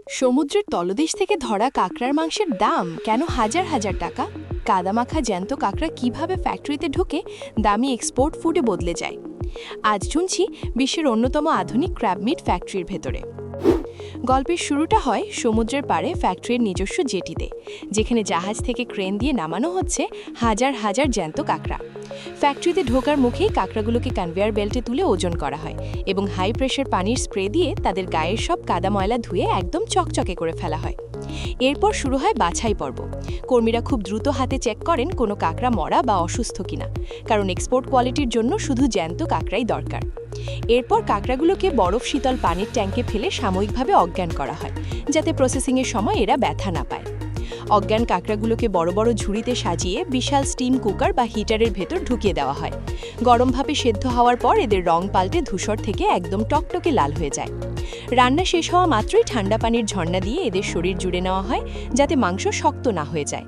সমুদ্রের তলদেশ থেকে ধরা কাঁকড়ার মাংসের দাম কেন হাজার হাজার টাকা? কাদামাখা জ্যান্ত কাঁকড়া কিভাবে ফ্যাক্টরিতে ঢুকে দামি এক্সপোর্ট ফুডে বদলে যায়? আজ শুনছি বিশ্বের অন্যতম আধুনিক ক্র্যাব মিট ফ্যাক্টরির ভেতরে। গল্পের শুরুটা হয় সমুদ্রের পাড়ে ফ্যাক্টরির নিজস্ব জেটিতে, যেখানে জাহাজ থেকে ক্রেন দিয়ে নামানো হচ্ছে হাজার হাজার জ্যান্ত কাঁকড়া। ফ্যাক্টরিতে ঢোকার মুখেই কাঁকড়াগুলোকে কনভেয়ার বেল্টে তুলে ওজন করা হয় এবং হাই প্রেশার পানির স্প্রে দিয়ে তাদের গায়ের সব কাদা ময়লা ধুয়ে একদম চকচকে করে ফেলা হয়। এরপর শুরু হয় বাছাই পর্ব। কর্মীরা খুব দ্রুত হাতে চেক করেন কোনো কাঁকড়া মরা বা অসুস্থ কিনা, কারণ এক্সপোর্ট কোয়ালিটির জন্য শুধু জ্যান্ত কাঁকড়াই দরকার। এরপর কাঁকড়াগুলোকে বরফ শীতল পানির ট্যাঙ্কে ফেলে সাময়িকভাবে অজ্ঞান করা হয়, যাতে প্রসেসিংয়ের সময় এরা ব্যথা না পায়। অজ্ঞান কাঁকড়াগুলোকে বড় বড় ঝুড়িতে সাজিয়ে বিশাল স্টিম কুকার বা হিটারের ভেতর ঢুকিয়ে দেওয়া হয়। গরম ভাপে সেদ্ধ হওয়ার পর এদের রং পাল্টে ধূসর থেকে একদম টকটকে লাল হয়ে যায়। রান্না শেষ হওয়া মাত্রই ঠান্ডা পানির ঝর্ণা দিয়ে এদের শরীর জুড়ে নেওয়া হয়, যাতে মাংস শক্ত না হয়ে যায়।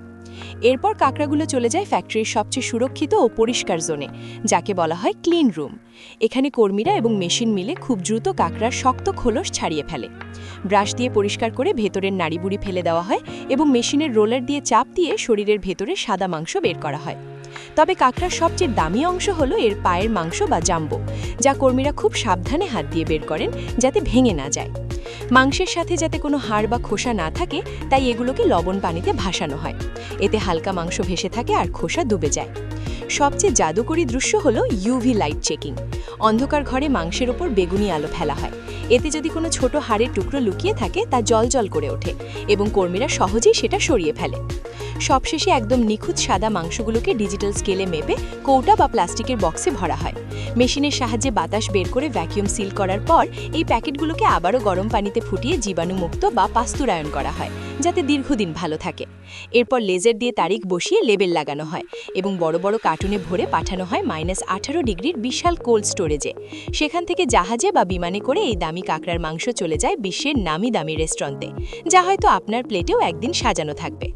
এরপর কাঁকড়াগুলো চলে যায় ফ্যাক্টরির সবচেয়ে সুরক্ষিত ও পরিষ্কার জোনে, যাকে বলা হয় ক্লিন রুম। এখানে কর্মীরা এবং মেশিন মিলে খুব দ্রুত কাঁকড়ার শক্ত খোলস ছাড়িয়ে ফেলে। ব্রাশ দিয়ে পরিষ্কার করে ভেতরের নাড়িবুড়ি ফেলে দেওয়া হয় এবং মেশিনের রোলার দিয়ে চাপ দিয়ে শরীরের ভেতরে সাদা মাংস বের করা হয়। তবে কাঁকড়ার সবচেয়ে দামি অংশ হলো এর পায়ের মাংস বা জাম্বো, যা কর্মীরা খুব সাবধানে হাত দিয়ে বের করেন যাতে ভেঙে না যায়। মাংসের সাথে যাতে কোনো হাড় বা খোসা না থাকে, তাই এগুলোকে লবণ পানিতে ভাসানো হয়। এতে হালকা মাংস ভেসে থাকে আর খোসা ডুবে যায়। সবচেয়ে জাদুকরী দৃশ্য হলো ইউভি লাইট চেকিং। অন্ধকার ঘরে মাংসের ওপর বেগুনি আলো ফেলা হয়। এতে যদি কোনো ছোট হাড়ের টুকরো লুকিয়ে থাকে, তা জল করে ওঠে এবং কর্মীরা সহজেই সেটা সরিয়ে ফেলে। সবশেষে একদম নিখুঁত সাদা মাংসগুলোকে ডিজিটাল স্কেলে মেপে কৌটা বা প্লাস্টিকের বক্সে ভরা হয়। মেশিনের সাহায্যে বাতাস বের করে ভ্যাকুয়াম সিল করার পর এই প্যাকেটগুলোকে আবারও গরম পানিতে ফুটিয়ে জীবাণুমুক্ত বা পাস্তুরায়ন করা হয়, যাতে দীর্ঘদিন ভালো থাকে। এরপর লেজার দিয়ে তারিখ বসিয়ে লেবেল লাগানো হয় এবং বড় বড় কার্টুনে ভরে পাঠানো হয় -18 ডিগ্রির বিশাল কোল্ড স্টোরেজে। সেখান থেকে জাহাজে বা বিমানে করে এই দামি কাঁকড়ার মাংস চলে যায় বিশ্বের নামি দামি রেস্টুরেন্টে, যা হয়তো আপনার প্লেটেও একদিন সাজানো থাকবে।